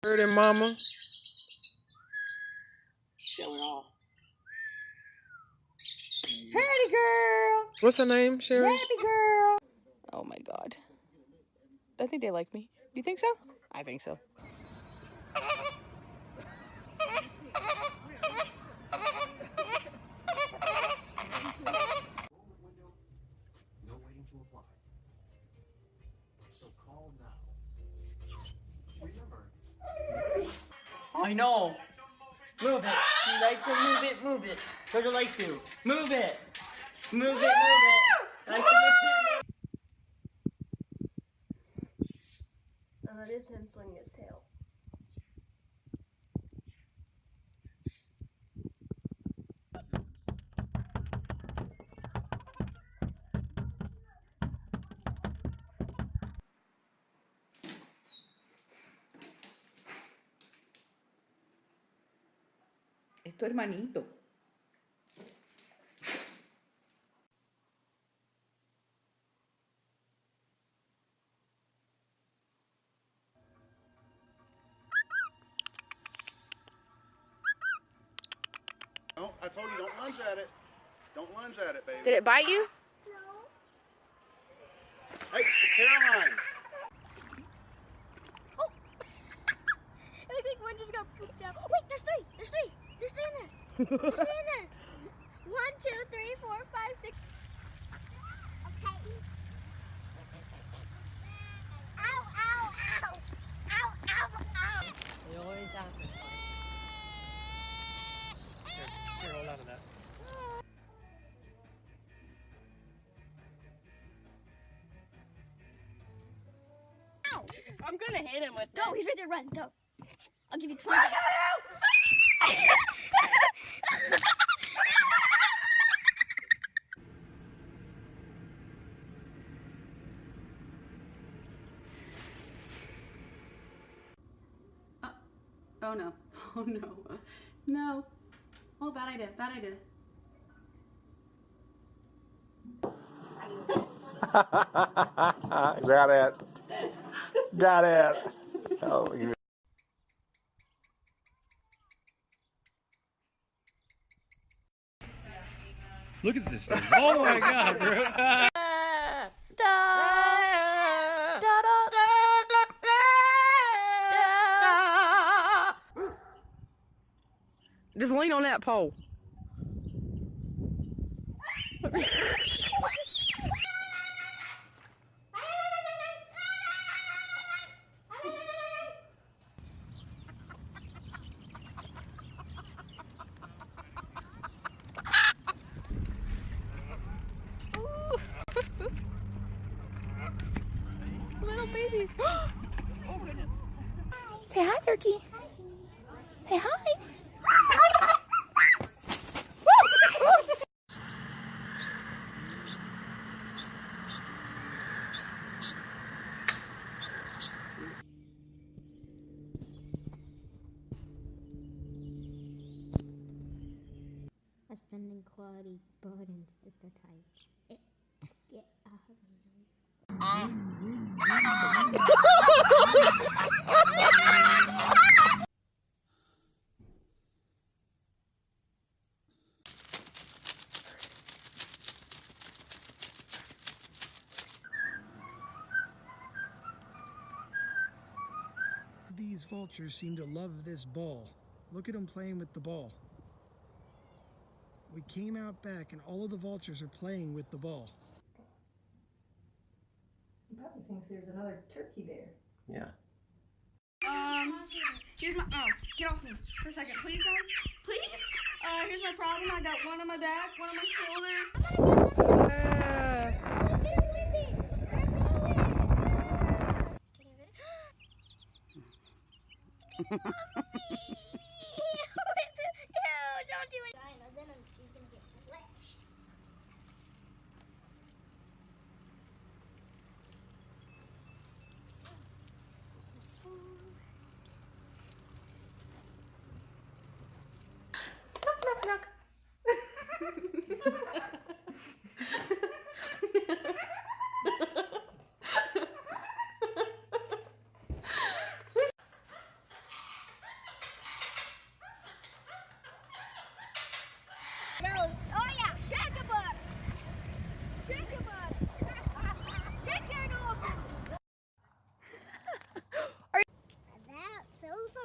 Bird and mama. Showing off. Pretty girl. What's her name, Sherry? Happy girl. Oh my god. I think they like me. Do you think so? I think so. No waiting to apply. So call now. Remember. I know. Move it. She likes to move it, move it. Georgia likes to. Move it. Move it, move it. Like to move it. And that is him swinging his tail. Es tu hermanito. No, I told you don't lunge at it. Don't lunge at it, baby. Did it bite you? Hey, Caroline. Oh! I think one just got pooped out. Oh, wait, there's three. There's three. There's three in there. There's three in there. 1, 2, 3, 4, 5, 6. Okay. Ow, ow, ow. Ow, ow, ow. You always have to. Here, hold on to that. I'm gonna hit him with Go, he's right there. Run, go. I'll give you 20 bucks. Oh no. Oh no. No. Oh, bad idea. Bad idea. Got it. Got it. Oh, you. Look at this thing. Oh my god, bro. Just lean on that pole. Little babies. Oh goodness. Say hi, turkey. Say hi. Spending quality buttons, sister type. Get out of These vultures seem to love this ball. Look at them playing with the ball. We came out back and all of the vultures are playing with the ball. He probably thinks there's another turkey there. Yeah. Here's my, get off me for a second, please guys, please. Here's my problem, I got one on my back, one on my shoulder. Don't do it. Then she's gonna get flashed. Knock, knock, knock.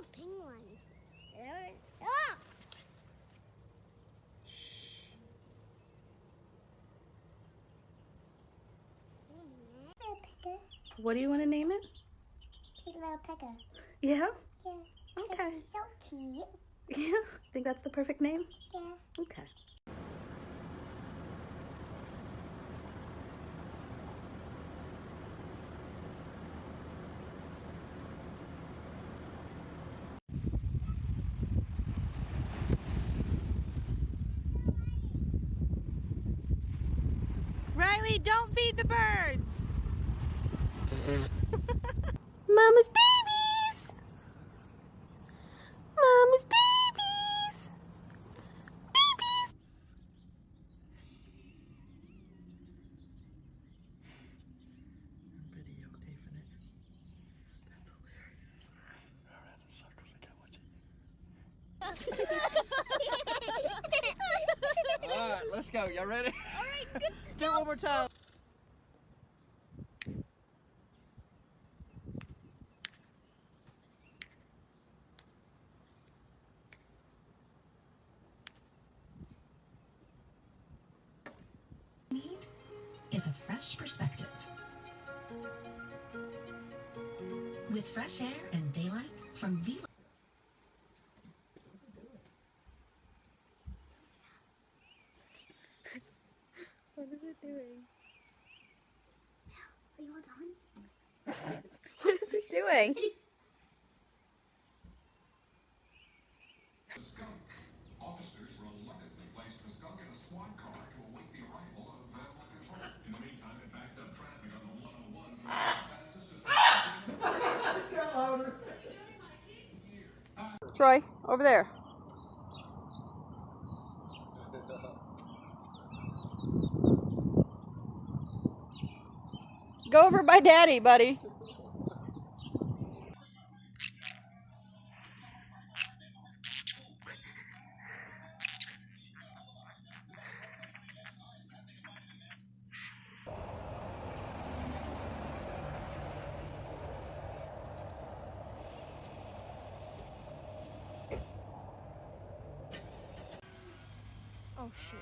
more penguins. Ah! Little pecker. What do you want to name it? Cute little pecker. Yeah? Yeah. Okay. She's so cute. Yeah? Think that's the perfect name? Yeah. Okay. Riley, don't feed the birds! Mama's babies! Mama's babies! Babies! Videotaping it. That's hilarious. Alright, the suckers, I got you. Alright, let's go. Y'all ready? Alright, good. Do it one more time. Is a fresh perspective. With fresh air and daylight from Vila. What is it doing? Are you all done? What is it doing? Officers reluctantly placed the skunk in a squad car to await the arrival of animal control. In the meantime, it backed up traffic on the 101 from Troy, over there. Go over by Daddy, buddy. Oh shit.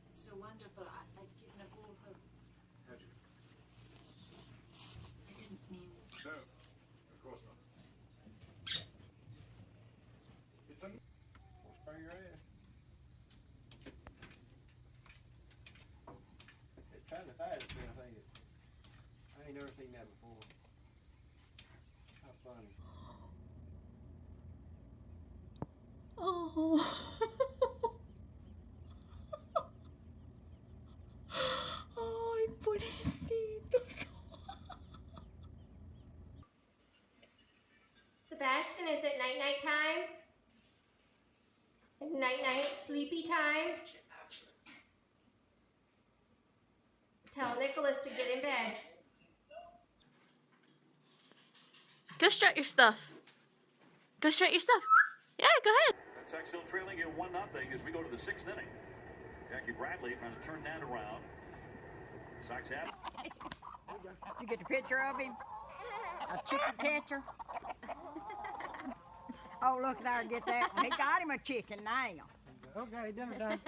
It's so wonderful. I'd given up all hope. How'd you? I didn't mean. No, of course not. It's a. Horsepower your ass. It's kind of fast, I think. I ain't never seen that before. How funny. Oh. Oh, he put his feet. Sebastian, is it night-night time? Night-night sleepy time? Tell Nicholas to get in bed. Go strut your stuff. Go strut your stuff. Yeah, go ahead. Sox still trailing here 1-0 as we go to the 6th inning. Jackie Bradley trying to turn that around. Sox have. Did you get the picture of him? A chicken catcher? Oh, look there, get that one. He got him a chicken now. Okay, dinner time.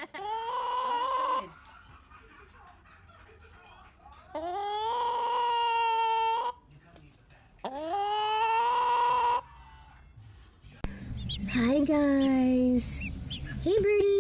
Hi guys. Hey Birdie.